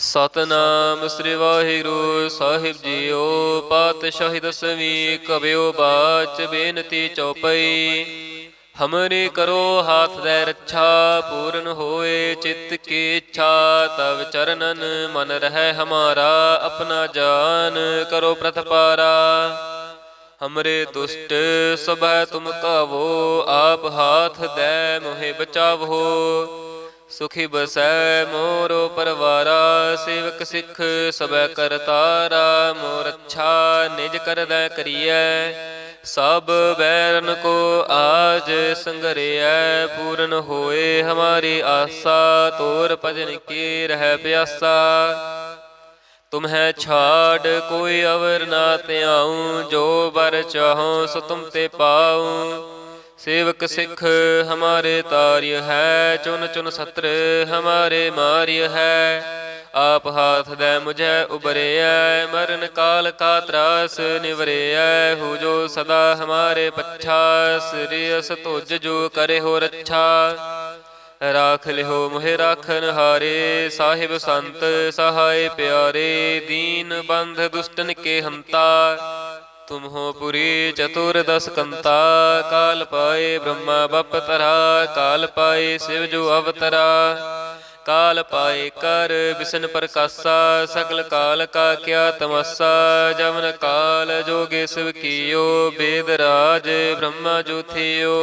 ਸਤਨਾਮ ਸ੍ਰੀ ਵਾਹਿਗੁਰੂ ਸਾਹਿਬ JIO. ਪਾਤਸ਼ਾਹੀ ਦਸਵੀਂ ਕਬਿਓ ਬਾਚ ਬੇਨਤੀ ਚੌਪਈ। ਹਮਰੀ ਕਰੋ ਹਾਥ ਦੇ ਰੱਛਾ, ਪੂਰਨ ਹੋਏ ਚਿੱਤ ਕੀ ਇੱਛਾ। ਤਵ ਚਰਨਨ ਮਨ ਰਹਿ ਹਮਾਰਾ, ਆਪਣਾ ਜਾਨ ਕਰੋ ਪ੍ਰਤਪਾਰਾ। हमरे दुष्ट सबह तुम कावो, आप हाथ दे मोहे बचावो। सुखी बसै मोरो परवारा, सेवक सिख सबह करतारा। मोर अच्छा निज कर दै करियै, सब बैरन को आज संगरियै। पूर्ण होए हमारी आसा, तोर भजन की रह प्यासा। तुम्हें छाड़ कोई अवर ना त्याऊँ, जो बर चाहो सो तुम ते पाऊँ। सेवक सिख हमारे तार्य है, चुन चुन सत्र हमारे मार्य है। आप हाथ दे मुझे उबरिया, मरण काल का त्रास निवरिया। हो जो सदा हमारे पच्छा, श्रेयस तुझ जो करे हो रच्छा। राख लिहो मोहे राखन हारे, साहिब संत सहाय प्यारे। दीन बंध दुष्टन के हंता, तुम हो पुरी चतुर्दश कंता। काल पाए ब्रह्मा बप तरा, काल पाए शिव जो अवतरा। काल पाए कर विष्णु प्रकाशा, सकल काल का क्या तमस्सा। जवन काल जोगे शिव कियो, वेद राज ब्रह्मा जो थियो।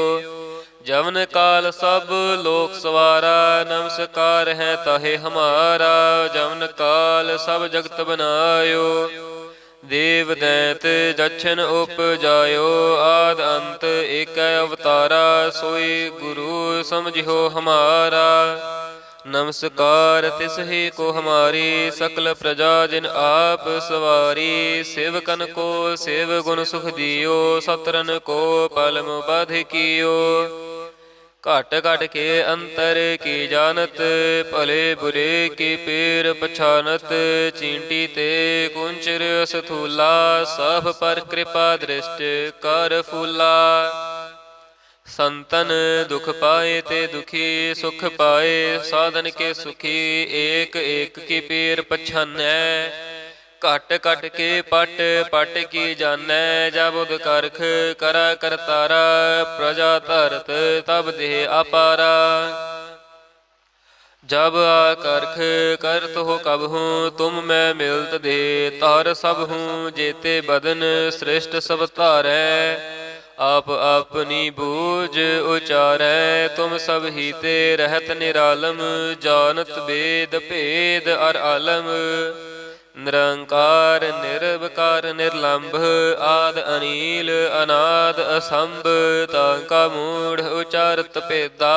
जवन काल सब लोक सवारा, नमस्कार है ताहे हमारा। जवन काल सब जगत बनायो, देव दैत जछन उपजायो। आद अंत एक अवतारा, सोई गुरु समझियो हमारा। नमस्कार तिस ही को हमारी, सकल प्रजा जिन आप सवारी। सेवकन को सेव गुण सुख दियो, सतरन को पलम बाध कियो। घट घट के अंतर की जानत, भले बुरे की पीर पछानत। चींटी ते कुंचर स्थूला, सब पर कृपा दृष्ट कर फूला। संतन दुख पाए ते दुखी, सुख पाए साधन के सुखी। एक एक की पीर पछानै, घट घट के पट पट की जानै। जब उद करख करा करतारा, प्रजा धरत तब देह अपारा। जब आकर्ख करत हो कब हूँ, तुम मैं मिलत दे तार सब हूँ। जेते बदन श्रेष्ठ सब तारै, आप अपनी बूझ उचारै। तुम सब ही ते रहत निरालम, जानत वेद भेद अर आलम। निरंकार निर्विकार निर्लंभ, आद अनील अनाद असंभ। तांका मूढ़ उचारत भेदा,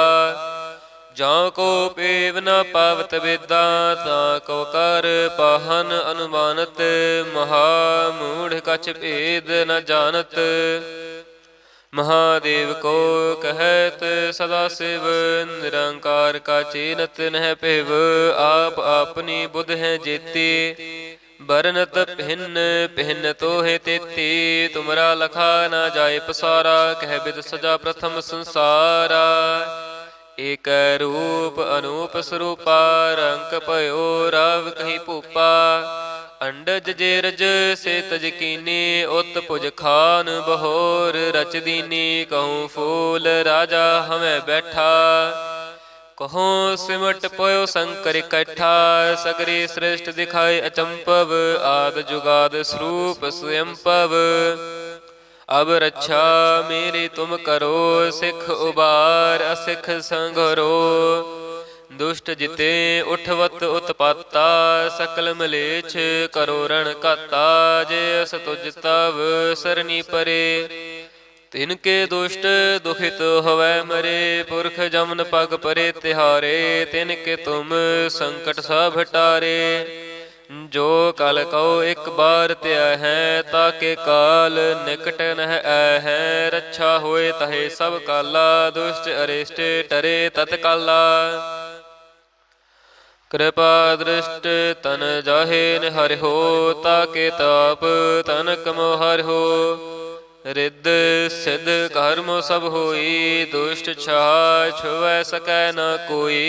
जां को पेव न पावत वेदा। ताको कर पाहन अनुमानत, महामूढ़ कछ भेद न जानत। महादेव को कहत सदा शिव, निरंकार का चीनत नह पिव। आप अपनी बुध है जेती, बरनत भिन्न भिन्न तो है तेती। तुमरा लखा न जाय पसारा, कह बिद सजा प्रथम संसारा। एक रूप अनूप स्वरूपा, रंक पयो राव कहीं भूपा। अंडज जेरज से तज कीनी, उत पुज खान बहोर रच दीनी। कहूँ फूल राजा हमें बैठा, कहूँ सिमट पयो शंकर इकट्ठा। सगरी श्रेष्ठ दिखाए अचंपव, आद जुगाद स्वरूप स्वयंपव। अब रक्षा मेरी तुम करो, सिख उबार असिख संघरो। दुष्ट जिते उठवत उत्पाता, सकल मलेच्छ करो रण काता। जे अस तुझ तव सरनी परे, तिनके दुष्ट दुखित होवै मरे। पुरख जमन पग परे तिहारे, तिनके तुम संकट सब हटारे। जो कल कहो एक बार त्या है, ताके काल निकट नह ऐ है। रक्षा होए तहे सब काला, दुष्ट अरिष्ट टरे तत्काला। कृपा दृष्ट तन जाहे निहरि हो, ताके ताप तनक मोहर हो। रिद्ध सिद्ध कर्म सब होई, दुष्ट छा छुवै सकै न कोई।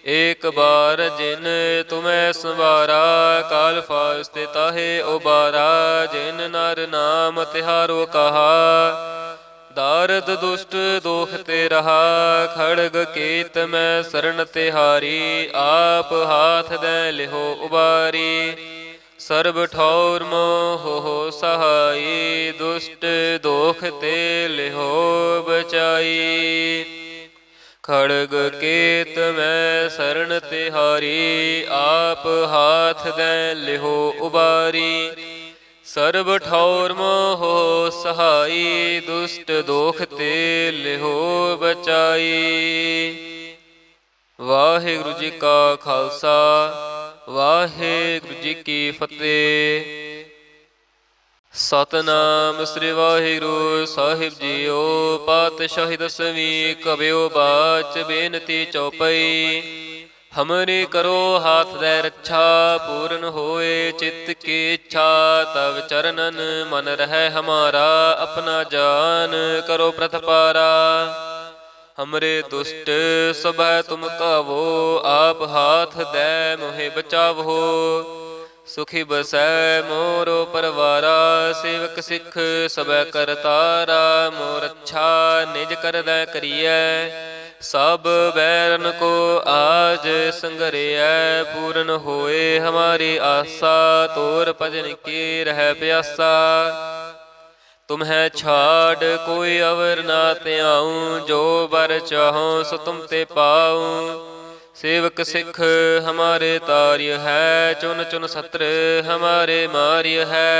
एक बार जिन तुम्हें संवारा, काल फास्ते ताहे उबारा। जिन नर नाम तिहारो कहा, दारद दुष्ट दोख ते रहा। खड़ग केत में शरण तिहारी, आप हाथ दे लिहो उबारी। सर्ब ठौर मोह हो सहाई, दुष्ट दोख ते लिहो बचाई। खड़ग केत में शरण तिहारी, आप हाथ दे लिहो उबारी। सर्ब ठौर मोह सहाई, दुष्ट दोख ते लिहो बचाई। वाहिगुरु जी का खालसा, वाहिगुरु जी की फतेह। सतनाम श्री वाहिगुरु साहिब जीओ। पातशाही दसवीं कबियो बाच बेनती चौपई। हमरे करो हाथ दे रक्षा, पूर्ण होए चित्त की इच्छा। तब चरणन मन रहे हमारा, अपना जान करो प्रतपारा। हमरे दुष्ट सबह तुम कावो, आप हाथ दे मोहे बचावो। सुखी बसै मोरो परवारा, सेवक सिख सबै करतारा। मोर अच्छा निज कर दै करियै, सब बैरन को आज संगरियै। पूर्ण होए हमारी आशा, तोर भजन की रह प्यासा। तुम्हें छाड़ कोई अवर ना त्याऊं, जो बर चाहो सो तुम ते पाऊं। सेवक सिख हमारे तार्य है, चुन चुन सत्र हमारे मार्य है।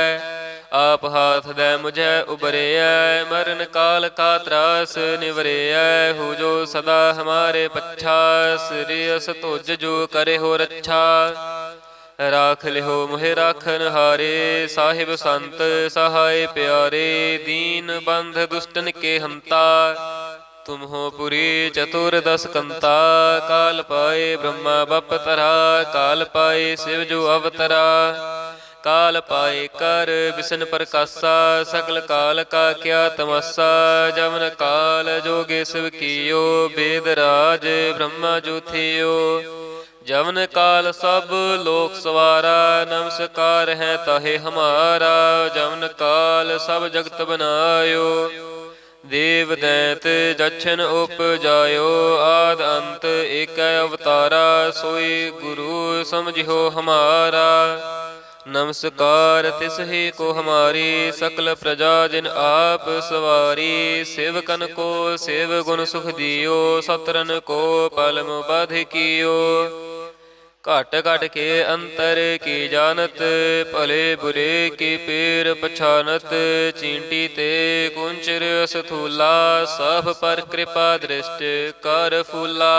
आप हाथ दे मुझे उबरिया, मरण काल का त्रास निवरिया। हो जो सदा हमारे पच्छा, श्रेयस तुझ जो करे हो रक्षा। राख लिहो मोहे राखन हारे, साहिब संत सहाय प्यारे। दीन बंध दुष्टन के हंता, तुम हो पुरी चतुर्दश कंता। काल पाए ब्रह्मा बप तरा, काल पाए शिव जो अवतरा। काल पाए कर विष्णु प्रकाशा, सकल काल का क्या तमस्सा। जमन काल जोगे शिव कियो, वेद राज ब्रह्मा जो थियो। जमन काल सब लोक सवारा, नमस्कार है ताहे हमारा। जमन काल सब जगत बनायो, देव दैत जछन उपजायो। आद अंत एक अवतारा, सोई गुरु समझियो हमारा। नमस्कार तिस ही को हमारी, सकल प्रजा जिन आप सवारी। सेवकन को सेव गुण सुख दियो, सतरन को पलम बाध कियो। घट घट के अंतर की जानत, भले बुरे की पीर पछानत। चींटी ते कुंचर स्थूला, सब पर कृपा दृष्ट कर फूला।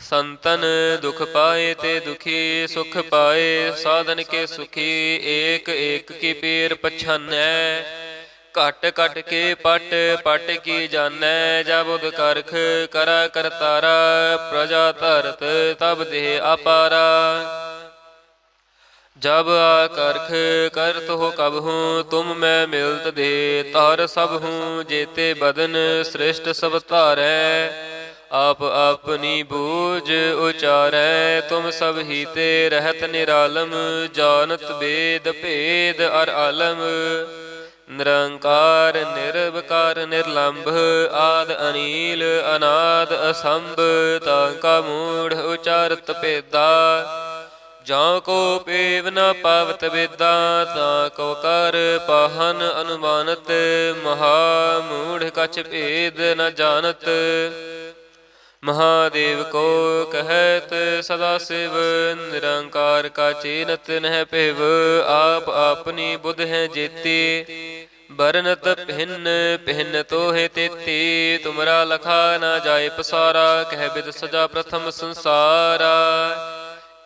संतन दुख पाए ते दुखी, सुख पाए साधन के सुखी। एक एक की पीर पछानै, घट घट के पट पट की जानै। जब उद करख करा करतारा, प्रजा धरत तब देह अपारा। जब आकर्ख करत हो कब हूँ, तुम मैं मिलत दे तार सब हूँ। जेते बदन श्रेष्ठ सब तारै, आप अपनी बूझ उचारै। तुम सब ही ते रहत निरालम, जानत वेद भेद अर आलम। निरंकार निर्विकार निर्लंभ, आद अनील अनाद असंभ। तांका मूढ़ उचारत भेदा, जहाँ को पेव न पावत वेदा। ताको कर पाहन अनुमानत, महामूढ़ कछ भेद न जानत। महादेव को कहत सदा शिव, निरंकार का चीनत नह पिव। आप अपनी बुध हैं जेती, बरनत भिन्न भिन्न तो है तेती। तुमरा लखा न जाय पसारा, कह बिद सजा प्रथम संसारा।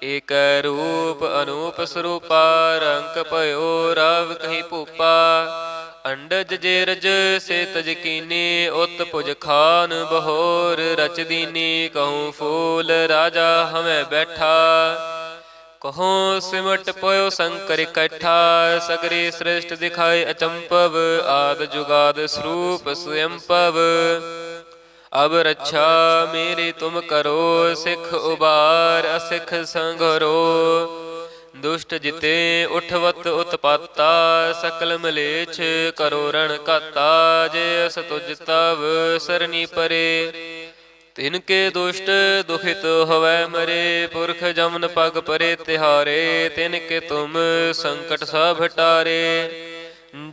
एक रूप अनूप स्वरूपा, रंक पयो राव कहीं भूपा। अंडज जेरज से तज कीनी, उत पुज खान बहोर रच दीनी। कहूँ फूल राजा हमें बैठा, कहूँ सिमट पयो शंकर इकट्ठा। सगरी श्रेष्ठ दिखाई अचंपव, आद जुगाद स्वरूप स्वयंपव। अब रक्षा मेरी तुम करो, सिख उबार असिख संघरो। दुष्ट जिते उठवत उत्पाता, सकल मलेच्छ करो रण घाता। जे अस तुझ तव सरनी परे, तिनके दुष्ट दुखित हवै मरे। पुरख जमन पग परे तिहारे, तिनके तुम संकट सब हटारे।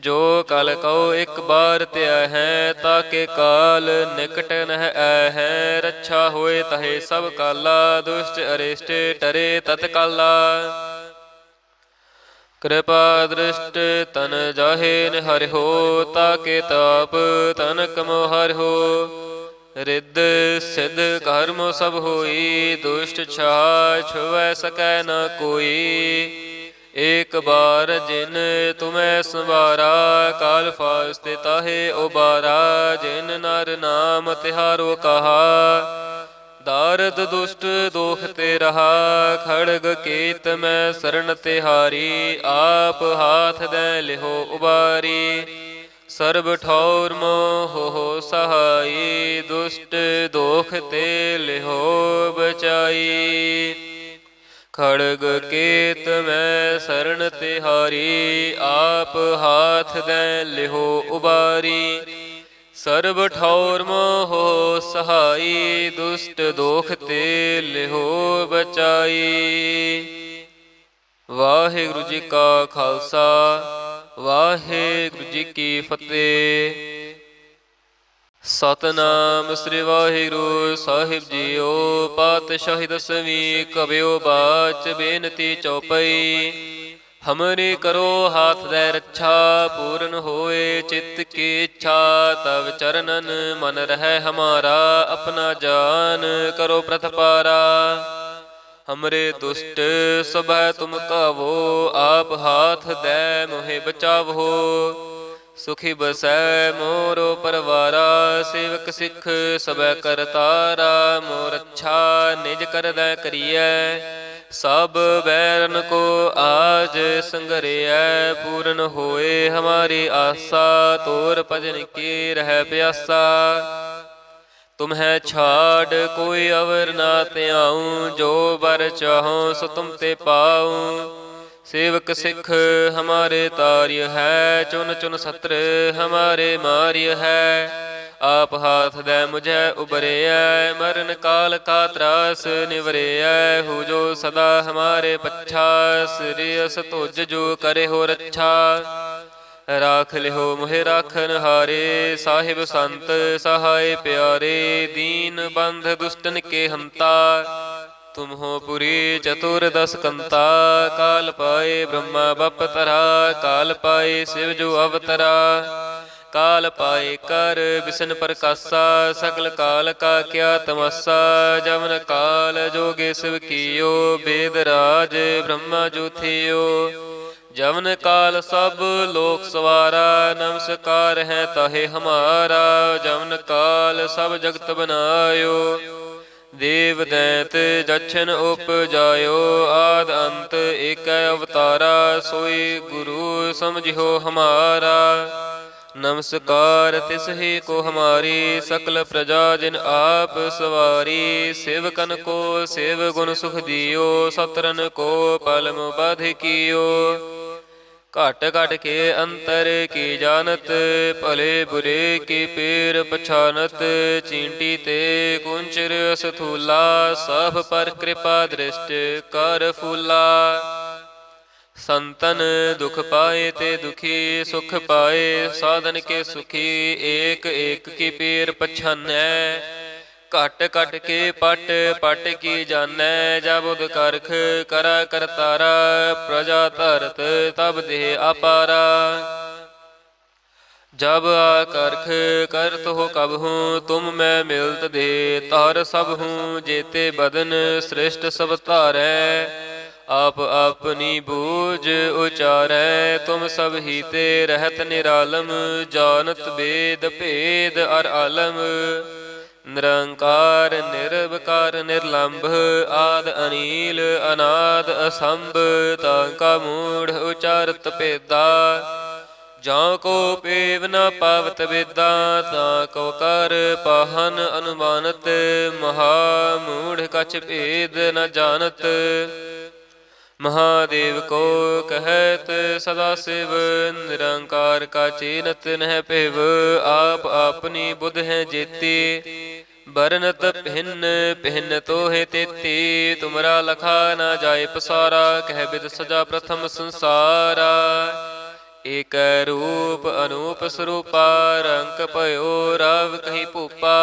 जो कल कहो एक बार त्या है, ताके काल निकट नह ऐ है। रक्षा होए तहे सब काला, दुष्ट अरिष्ट टरे तत्काला। कृपा दृष्ट तन जाहे हरि हो, ताके ताप तनक मोहर हो। रिद्ध सिद्ध कर्म सब होई, दुष्ट छाह छुवै सकै न कोई। एक बार जिन तुम्हें संवारा, काल फास्ते ताहे उबारा। जिन नर नाम तिहारो कहा, दारद दुष्ट दोख ते रहा। खड़ग केत मैं शरण तिहारी, आप हाथ दे लिहो उबारी। सर्ब ठौर मोह हो सहाई, दुष्ट दोख ते लिहो बचाई। खड़ग केत मैं शरण तिहारी, आप हाथ दे लिहो उबारी। सर्ब ठौर मोह हो सहाई, दुष्ट दोख ते लिहो बचाई। वाहिगुरु जी का खालसा, वाहिगुरु जी की फतेह। सतनाम श्री वाहिगुरु साहिब जीओ। पातशाही दसवीं कबियो बाच, बेनती चौपई। हमरे करो हाथ दे रक्षा, पूर्ण होए चित्त की इच्छा। तब चरणन मन रहे हमारा, अपना जान करो प्रथपारा। हमरे दुष्ट सबह तुम कावो, आप हाथ दे मोहे बचावो। सुखी बसै मोरो परवारा, सेवक सिख सबह करतारा। मोर अच्छा निज कर दै करियै, सब बैरन को आज संगरियै। पूर्ण होए हमारी आशा, तोर भजन की रह प्यासा। तुम्हें छाड़ कोई अवर ना त्याऊँ, जो बर चाहो सो तुम ते पाऊँ। सेवक सिख हमारे तार्य है, चुन चुन सत्र हमारे मार्य है। आप हाथ दे मुझे उबरिया, मरण काल का त्रास निवरिया। हो जो सदा हमारे पच्छा, श्रेयस तुझ जो करे हो रक्षा। राख लिहो मोहे राखन हारे, साहिब संत सहाय प्यारे। दीन बंध दुष्टन के हंता, तुम हो पुरी चतुर्दश कंता। काल पाए ब्रह्मा बप तरा, काल पाए शिव जो अवतरा। काल पाए कर विष्णु प्रकाशा, सकल काल का क्या तमाशा। जमन काल जोगे शिव कियो, वेद राज ब्रह्मा जो थियो। जमन काल सब लोक सवारा, नमस्कार है ताहे हमारा। जमन काल सब जगत बनायो, देव दैत जछन उपजायो। आद अंत एक अवतारा, सोई गुरु समझियो हमारा। नमस्कार तिस ही को हमारी, सकल प्रजा जिन आप सवारी। सेवकन को सेव गुण सुख दियो, सतरन को पलम बध कियो। घट घट के अंतर की जानत, भले बुरे की पीर पछानत। चींटी ते कुंचर स्थूला, सब पर कृपा दृष्ट कर फूला। संतन दुख पाए ते दुखी, सुख पाए साधन के सुखी। एक एक की पीर पछानै, घट घट के पट पट की जानै। जब उद करख करा करतारा, प्रजा धरत तब देह अपारा। जब आकर्ख करत हो कब हूँ, तुम मैं मिलत दे तार सब हूँ। जेते बदन श्रेष्ठ सब तारै, आप अपनी बूझ उचारै। तुम सब ही ते रहत निरालम, जानत वेद भेद अर आलम। निरंकार निर्विकार निर्लंभ, आद अनील अनाद असंभ। तांका मूढ़ उचारत भेदा, ਜਾਂ ਕੋ ਪੇਵ ਨ ਪਾਵਤ ਵੇਦਾ ਤਾਂ ਕੋ ਕਰ ਪਾਹਨ ਅਨੁਮਾਨਤ ਮਹਾ ਮੂੜ ਕਛ ਭੇਦ ਨ ਜਾਣਤ ਮਹਾਦੇਵ ਕੋ ਕਹਿਤ ਸਦਾ ਸਿਵ ਨਿਰੰਕਾਰ ਕਾ ਚੀਨਤ ਨਹਿ ਭਿਵ ਆਪ ਆਪਨੀ ਬੁੱਧ ਹੈ ਜੇਤੀ ਬਰਨਤ ਭਿੰਨ ਭਿੰਨ ਤੋਹਿ ਤੇਤੀ ਤੁਮਰਾ ਲਖਾ ਨਾ ਜਾਏ ਪਸਾਰਾ ਕਹਿ ਬਿਦ ਸਜਾ ਪ੍ਰਥਮ ਸੰਸਾਰਾ ਏਕ ਰੂਪ ਅਨੂਪ ਸਰੂਪਾ ਰੰਕ ਭਇਓ ਰਵ ਕਹੀ ਭੂਪਾ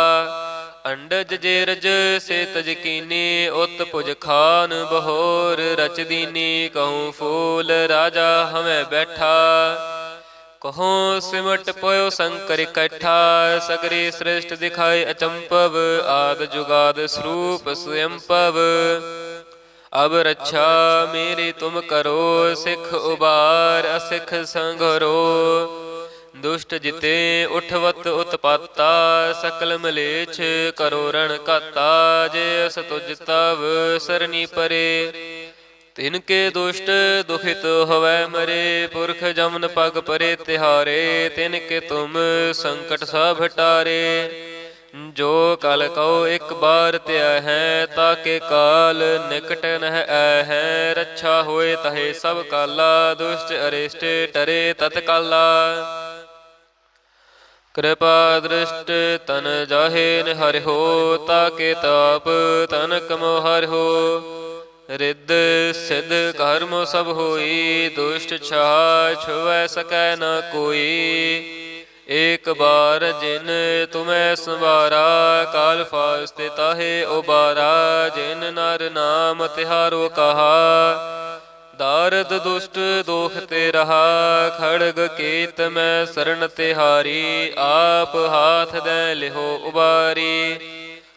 ਅੰਡਜ ਜੇ ਰਜ ਸੇ ਤਜ ਕੀਨੀ ਉਤ ਭੁਜ ਖਾਨ ਬਹੋਰ ਰਚ ਦੀਨੀ ਕਹੂੰ ਫੂਲ ਰਾਜਾ ਹਮੈ ਬੈਠਾ ਕਹੋ ਸਿਮਟ ਪਇਓ ਸੰਕਰ ਇਕੱਠਾ ਸਗਰੀ ਸ੍ਰਿਸ਼ਟ ਦਿਖਾਏ ਅਚੰਪਵ ਆਦ ਜੁਗਾਦ ਸਰੂਪ ਸਵਯੰਪਵ ਅਬ ਰੱਛਾ ਮੇਰੀ ਤੁਮ ਕਰੋ ਸਿੱਖ ਉਬਾਰ ਅਸਿੱਖ ਸੰਘਰੋ ਦੁਸ਼ਟ ਜਿਤੇ ਉਠਵਤ ਉਤਪਾਤਾ ਸਕਲ ਮਲੇਛ ਕਰੋ ਰਣ ਘਾਤਾ ਜੇ ਅਸ ਤੁਜ ਤਵ ਸਰਨੀ ਪਰੇ ਤਿਨ ਕੇ ਦੁਸ਼ਟ ਦੁਖਿਤ ਹਵੈ ਮਰੇ ਪੁਰਖ ਜਮਨ ਪਗ ਪਰੇ ਤਿਹਾਰੇ ਤਿਨ ਕੇ ਤੁਮ ਸੰਕਟ ਸਭ ਹਟਾਰੇ ਜੋ ਕਲ ਕਉ ਇੱਕ ਬਾਰ ਧਿਆ ਹੈ ਤਾਕੇ ਕਾਲ ਨਿਕਟ ਨਹਿ ਐ ਹੈ ਰੱਛਾ ਹੋਏ ਤਹੇ ਸਭ ਕਾਲਾ ਦੁਸ਼ਟ ਅਰਿਸ਼ਟ ਟਰੇ ਤਤਕਾਲਾ ਕਿਰਪਾ ਦ੍ਰਿਸ਼ਟ ਤਨ ਜਾਹੇ ਨਿਹਰਿਓ ਤਾਕੇ ਤਾਪ ਤਨ ਕਮੋ ਹਰਿਓ ਰਿੱਧ ਸਿੱਧ ਕਰਮ ਸਭ ਹੋਈ ਦੁਸ਼ਟ ਛਾ ਛੁਵੈ ਸਕੈ ਨ ਕੋਈ ਏਕ ਬਾਰ ਜਿਨ ਤੁਮੈ ਸੰਵਾਰਾ ਕਾਲ ਫਾਸਤੇ ਤਾਹੇ ਉਬਾਰਾ ਜਿਨ ਨਰ ਨਾਮ ਤਿਹਾਰੋ ਕਹਾ ਦਾਰਦ ਦੁਸ਼ਟ ਦੋਖ ਤੇ ਰਹਾ ਖੜਗ ਕੀਤ ਮੈਂ ਸਰਣ ਤਿਹਾਰੀ ਆਪ ਹਾਥ ਦੇ ਲਿਹੋ ਉਬਾਰੀ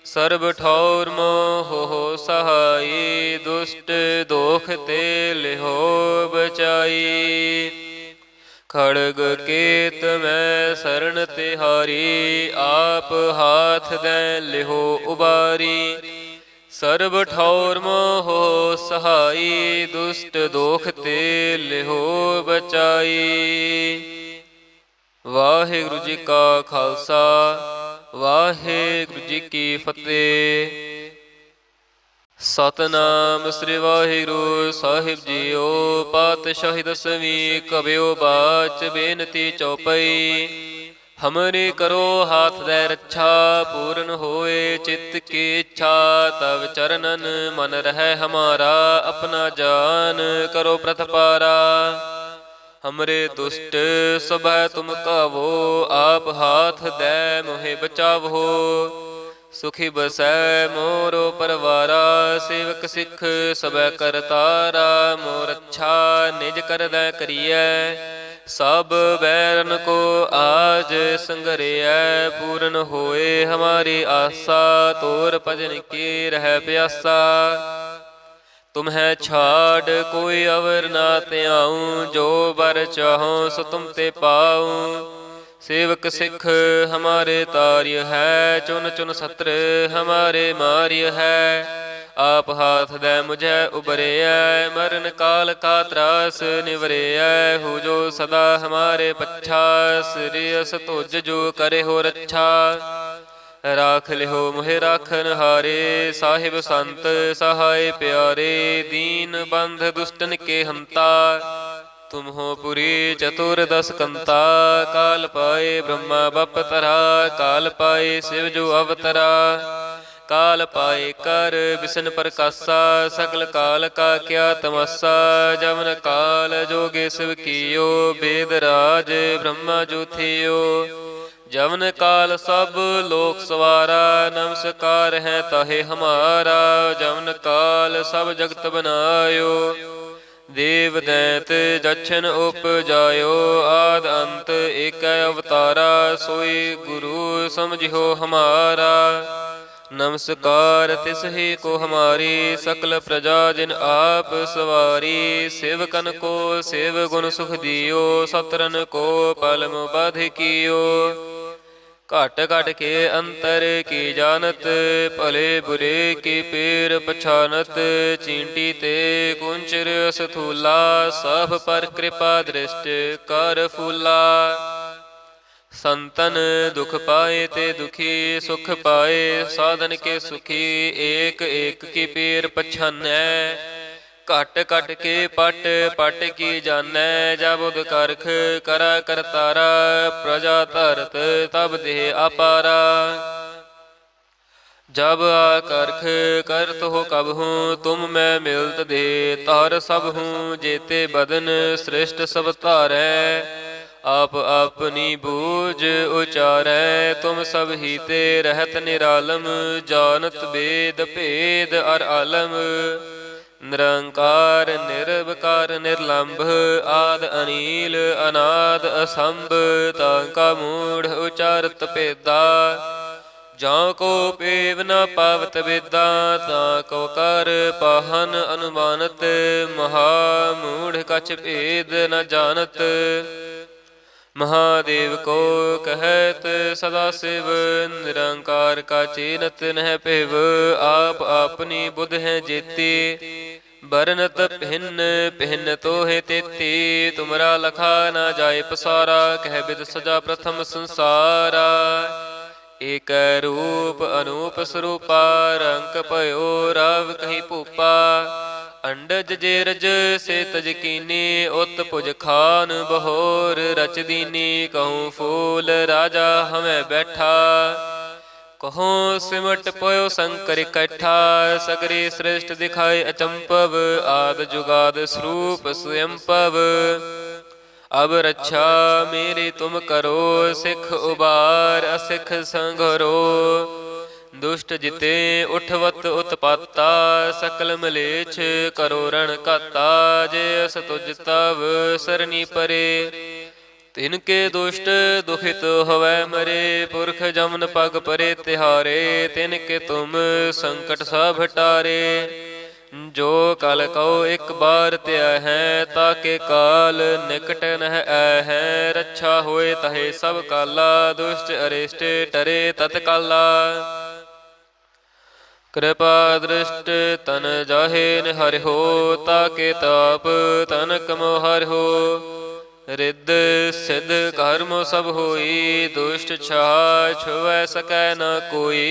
ਸਰਬ ਠੌਰ ਮੋਹ ਸਹਾਈ ਦੁਸ਼ਟ ਦੋਖ ਤੇ ਲਿਹੋ ਬਚਾਈ ਖੜਗ ਕੀਤ ਮੈਂ ਸਰਣ ਤਿਹਾਰੀ ਆਪ ਹਾਥ ਦੇ ਲਿਹੋ ਉਬਾਰੀ ਸਰਬ ਠੌਰ ਮੋਹ ਸਹਾਈ ਦੁਸ਼ਟ ਦੋਖ ਤੇ ਲਿਹੋ ਬਚਾਈ। ਵਾਹਿਗੁਰੂ ਜੀ ਕਾ ਖਾਲਸਾ ਵਾਹਿਗੁਰੂ ਜੀ ਕੀ ਫਤਿਹ। ਸਤਨਾਮ ਸ੍ਰੀ ਵਾਹਿਗੁਰੂ ਸਾਹਿਬ ਜੀਓ। ਪਾਤਸ਼ਾਹੀ ਦਸਵੀਂ ਕਬਿਓ ਬਾਚ ਬੇਨਤੀ ਚੌਪਈ। ਹਮਰੀ ਕਰੋ ਹਾਥ ਦੇ ਰੱਛਾ ਪੂਰਨ ਹੋਏ ਚਿੱਤ ਕੀ ਇੱਛਾ। ਤਵ ਚਰਨਨ ਮਨ ਰਹਿ ਹਮਾਰਾ ਆਪਣਾ ਜਾਨ ਕਰੋ ਪ੍ਰਤਪਾਰਾ। ਹਮਰੇ ਦੁਸ਼ਟ ਸਭੈ ਤੁਮ ਕਾਵੋ ਆਪ ਹਾਥ ਦੇ ਮੋਹਿ ਬਚਾਵੋ। ਸੁਖੀ ਬਸੈ ਮੋਰੋ ਪਰਵਾਰਾ ਸੇਵਕ ਸਿੱਖ ਸਭੈ ਕਰਤਾਰਾ। ਮੋਰ ਅੱਛਾ ਨਿਜ ਕਰਦੈ ਕਰੀਐ ਸਭ ਬੈਰਨ ਕੋ ਆਜ ਸੰਗਰਿਐ। ਪੂਰਨ ਹੋਏ ਹਮਾਰੀ ਆਸਾ ਤੋਰ ਭਜਨ ਕੀ ਰਹਿ ਪਿਆਸਾ। ਤੁਮਹਿ ਛਾੜ ਕੋਈ ਅਵਰ ਨਾ ਧਿਆਉ ਜੋ ਬਰ ਚਾਹੋ ਸੋ ਤੁਮ ਤੇ ਪਾਉ। ਸੇਵਕ ਸਿੱਖ ਹਮਾਰੇ ਤਾਰਿਯ ਹੈ ਚੁਨ ਚੁਨ ਸਤਰ ਹਮਾਰੇ ਮਾਰਿਯ ਹੈ। ਆਪ ਹਾਥ ਦੇ ਮੁਝੈ ਉਬਰਿਐ ਮਰਨ ਕਾਲ ਕਾ ਤਰਾਸ ਨਿਵਰਿਐ। ਹੋ ਜੋ ਸਦਾ ਹਮਾਰੇ ਪੱਛਾ ਸ੍ਰੀ ਅਸ ਤੁਜ ਜੋ ਕਰੇ ਹੋ ਰੱਛਾ। ਰਾਖ ਲਿਓ ਮੋਹਿ ਰਾਖਨ ਹਾਰੇ ਸਾਹਿਬ ਸੰਤ ਸਹਾਇ ਪਿਆਰੇ। ਦੀਨ ਬੰਧ ਦੁਸ਼ਟਨ ਕੇ ਹੰਤਾ ਤੁਮ ਹੋ ਪੁਰੀ ਚਤੁਰ ਦਸ ਕੰਤਾ। ਕਾਲ ਪਾਏ ਬ੍ਰਹਮਾ ਬਪ ਤਰਾ ਕਾਲ ਪਾਏ ਸਿਵ ਜੋ ਅਵਤਰਾ। ਕਾਲ ਪਾਏ ਕਰ ਵਿਸ਼ਨ ਪ੍ਰਕਾਸ਼ਾ ਸਗਲ ਕਾਲ ਕਾ ਕਿਆ ਤਮਾਸਾ। ਜਮਨ ਕਾਲ ਜੋਗੇ ਸਿਵ ਕੀਓ ਬੇਦ ਰਾਜ ਬ੍ਰਹਮਾ ਜੋ ਥਿਓ। ਜਮਨ ਕਾਲ ਸਭ ਲੋਕ ਸਵਾਰਾ ਨਮਸਕਾਰ ਹੈ ਤਾਹੇ ਹਮਾਰਾ। ਜਮਨ ਕਾਲ ਸਭ ਜਗਤ ਬਨਾਇਓ ਦੇਵ ਦੈਤ ਜਛਨ ਉਪਜਾਇਓ। ਆਦ ਅੰਤ ਏਕ ਅਵਤਾਰਾ ਸੋਈ ਗੁਰੂ ਸਮਝਿਓ ਹਮਾਰਾ। ਨਮਸਕਾਰ ਤਿਸ ਹੀ ਕੋ ਹਮਾਰੀ ਸਕਲ ਪ੍ਰਜਾ ਜਿਨ ਆਪ ਸਵਾਰੀ। ਸੇਵਕਨ ਕੋ ਸੇਵ ਗੁਣ ਸੁਖ ਦਿਓ ਸਤਰਨ ਕੋ ਪਲਮ ਬਾਧ ਕੀਓ। घट घट के अंतर की जानत, भले बुरे की पीर पछानत। चींटी ते कुंचर स्थूला, सब पर कृपा दृष्ट कर फूला। संतन दुख पाए ते दुखी सुख पाए, साधन के सुखी एक एक की पीर पछानै। घट घट के पट पट की जानै, जब उद करख करा करतारा। प्रजा धरत तब देह अपारा, जब आकर्ख करत हो कब हूँ। तुम मैं मिलत दे तार सब हूँ, जेते बदन सृष्ट सब तारै। आप अपनी बूझ उचारै, तुम सब ही ते रहत निरालम। जानत वेद भेद अर आलम, निरंकार निर्विकार निर्लंभ। आद अनील अनाद असंभ, तांका मूढ़ उचारत भेदा। जहाँ को पेव न पावत वेदा, ताको कर पाहन अनुमानत। महामूढ़ कछ भेद न जानत, महादेव को कहत सदा शिव। निरंकार का चीनत नह पिव, आप अपनी बुध है जेती। बरनत भिन्न भिन्न तो है तेती, तुमरा लखा न जाय पसारा। कह बिद सजा प्रथम संसारा, एक रूप अनूप स्वरूपा। रंक पयो रव कहीं भूपा, अंडज जेरज से तज कीनी। उत पुज खान बहोर रच दीनी, कहूँ फूल राजा हमें बैठा। कहूँ सिमट पयो शंकर इकट्ठा, सगरी सृष्ट दिखाए अचंपव। आद जुगाद स्वरूप स्वयंपव, अब रक्षा मेरी तुम करो। सिख उबार असिख संघरो, दुष्ट जिते उठवत उत्पाता। सकल मलेच्छ करो रण घाता, जे अस तुझ तव सरनी परे। तिनके दुष्ट दुखित होवै मरे, पुरख जमन पग परे तिहारे। तिनके तुम संकट सब हटारे, जो कल कहो एक बार त्या है। ताके काल निकट नह ऐ है, रक्षा होए तहे सब काला। दुष्ट अरिष्ट टरे तत्काला, कृपा दृष्ट तन जाहे निहर हो। ताके ताप तनक मोहर हो, रिद्ध सिद्ध कर्म सब होई। दुष्ट छाह छुवै सकै न कोई,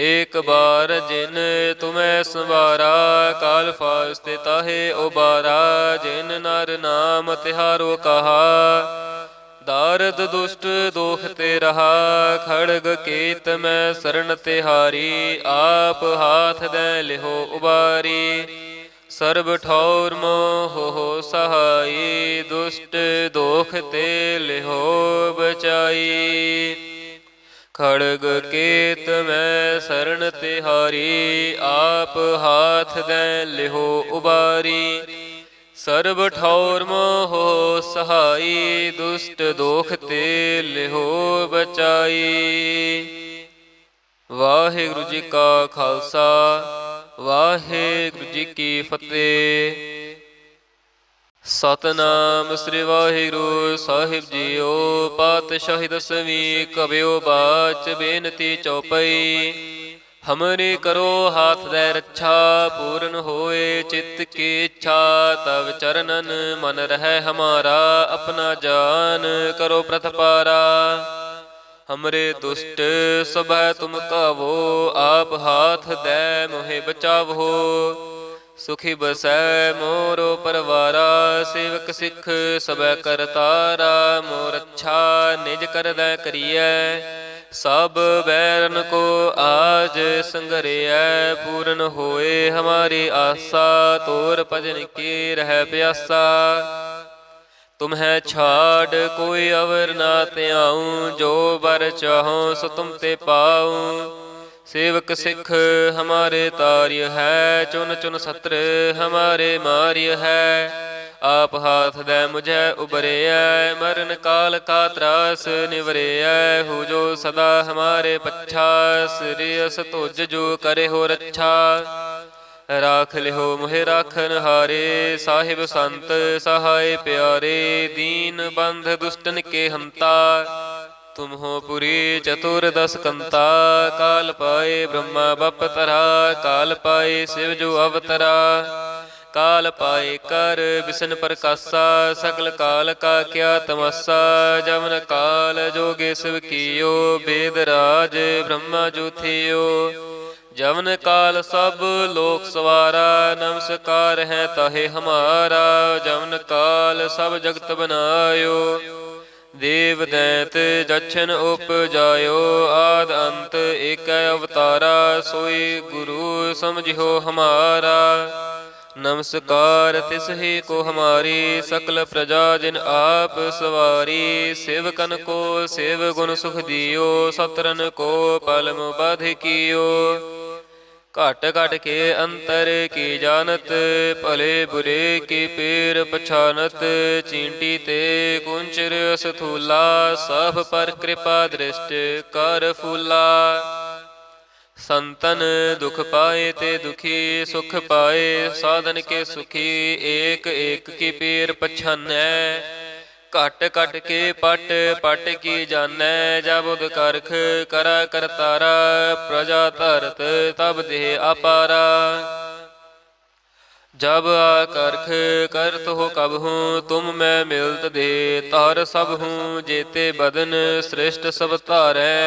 एक बार जिन तुम्हें संवारा। काल फास्ते ताहे उबारा, जिन नर नाम तिहारो कहा। दारद दुष्ट दोख ते रहा, खड़ग केत में शरण तिहारी। आप हाथ दे लिहो उबारी, सर्ब ठौर मोह हो सहाई। दुष्ट दोख ते लिहो बचाई, खड़ग केत में शरण तिहारी। आप हाथ दे लिहो उबारी, सर्ब ठौर मोह सहाई। दुष्ट दोख ते लिहो बचाई। वाहिगुरु जी का खालसा, वाहिगुरु जी की फतेह। सतनाम श्री वाहिगुरु साहिब जीओ। पातशाही दसवीं कबियो बाच बेनती चौपई। हमरे करो हाथ दे रक्षा, पूर्ण होए चित्त की इच्छा। तब चरणन मन रहे हमारा, अपना जान करो प्रतपारा। हमरे दुष्ट सबह तुम कावो, आप हाथ दे मोहे बचावो। सुखी बसै मोरो परवारा, सेवक सिख सबह करतारा। मोर अच्छा निज कर दै करियै, सब बैरन को आज संगरिया। पूर्ण होए हमारी आशा, तोर भजन की रह प्यासा। तुम्हें छाड़ कोई अवर ना त्याऊं, जो बर चाहो सो तुम ते पाऊं। सेवक सिख हमारे तार्य है, चुन चुन सत्र हमारे मार्य है। आप हाथ दे मुझे उबरिया, मरण काल का त्रास निवरिया। हो जो सदा हमारे पच्छा, श्रेयस तुझ जो करे हो रक्षा। राख लिहो मोहे राखन हारे, साहिब संत सहाय प्यारे। दीन बंध दुष्टन के हंता, तुम हो पुरी चतुर्दश कंता। काल पाए ब्रह्मा बप तरा, काल पाए शिव जो अवतरा। काल पाए कर विष्णु प्रकाशा, सकल काल का क्या तमस्सा। जमन काल जोगे शिव कियो, वेद राज ब्रह्मा जो थियो। जवन काल सब लोक सवारा, नमस्कार है ताहे हमारा। जवन काल सब जगत बनायो, देव दैत जछन उपजायो। आद अंत एक अवतारा, सोई गुरु समझियो हमारा। नमस्कार तिसहि को हमारी, सकल प्रजा जिन आप सवारी। सेवकन को सेव गुण सुख दियो, सतरन को पलम बध कियो। घट घट के अंतर की जानत, भले बुरे की पीर पछानत। चींटी ते कुंचर स्थूला, सब पर कृपा दृष्ट कर फूला। संतन दुख पाए ते दुखी, सुख पाए साधन के सुखी। एक एक की पीर पछानै, घट घट के पट पट की जानै। जब उद करख करा करतारा, प्रजा धरत तब देह अपारा। जब आकर्ख करत हो कब हूँ, तुम मैं मिलत दे तार सब हूँ। जेते बदन श्रेष्ठ सब तारै,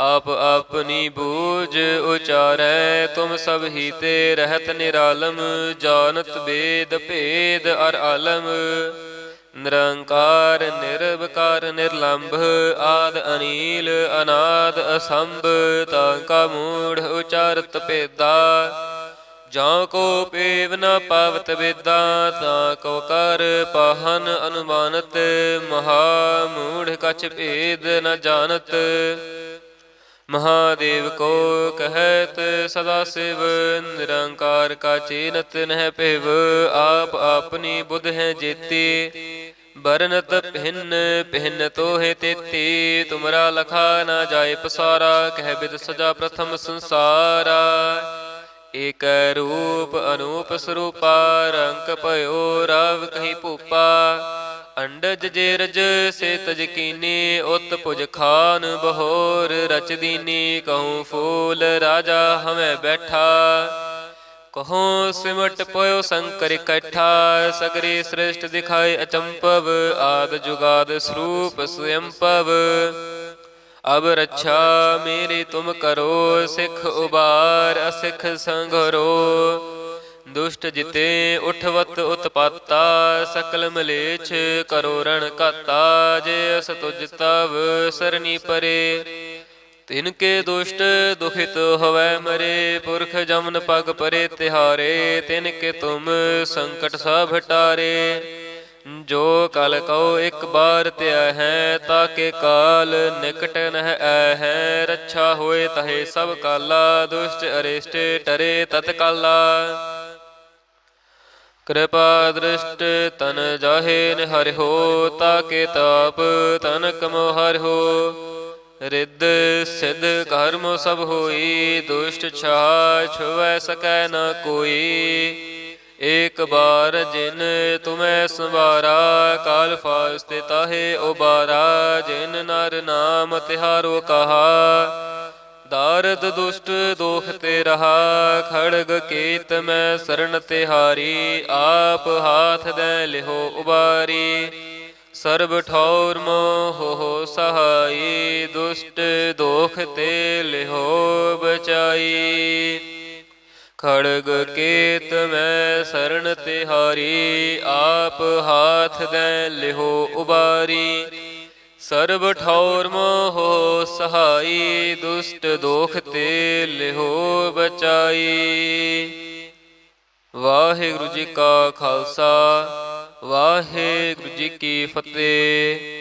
आप अपनी बूझ उचारै। तुम सब ही ते रहत निरालम, जानत वेद भेद अर आलम। निरंकार निर्विकार निर्लंभ, आद अनील अनाद असंभ। तांका मूढ़ उचारत भेदा, जां को पेव न पावत वेदा। ताको कर पाहन अनुमानत, महामूढ़ कछ भेद न जानत। महादेव को कहत सदा शिव, निरंकार का चीनत नह पिव। आप अपनी बुध है जेती, बरनत भिन्न भिन्न तो है तेती। तुमरा लखा न जाय पसारा, कह बिद सजा प्रथम संसारा। एक रूप अनूप स्वरूपा, रंक पयो राव कहीं भूपा। अंडज जेरज से तज कीनी, उत पुज खान बहोर रच दीनी। कहूँ फूल राजा हमें बैठा, कहो सिमट पयो शंकर इकट्ठा। सगरी श्रेष्ठ दिखाए अचंपव, आद जुगाद स्वरूप स्वयंपव। अब रक्षा मेरी तुम करो, सिख उबार असिख संघरो। दुष्ट जिते उठवत उत्पाता, सकल मलेच्छ करो रण घाता। जे अस तुझ तव सरनी परे, तिनके दुष्ट दुखित हवै मरे। पुरख जमन पग परे तिहारे, तिनके तुम संकट सब हटारे। जो कल कहो एक बार त्या है, ताके काल निकट नह ऐ है। रक्षा होए तहे सब काला, दुष्ट अरिष्ट टरे तत्काला। कृपा दृष्ट तन जाहे निहर हो, ताके ताप तनक मोहर हो। रिद्ध सिद्ध कर्म सब होई, दुष्ट छाह छुवै सकै न कोई। एक बार जिन तुम्हें संवारा, काल फास्ते ताहे उबारा। जिन नर नाम तिहारो कहा, दारद दुष्ट दोख ते रहा। खड़ग केत में शरण तिहारी, आप हाथ दे लिहो उबारी। सर्ब ठौर मोह हो सहाई, दुष्ट दोख ते लिहो बचाई। खड़ग केत में शरण तिहारी, आप हाथ दे लिहो उबारी। सर्ब ठौर मोह सहाई, दुष्ट दोख ते लिहो बचाई। वाहिगुरु जी का खालसा, वाहिगुरु जी की फतेह।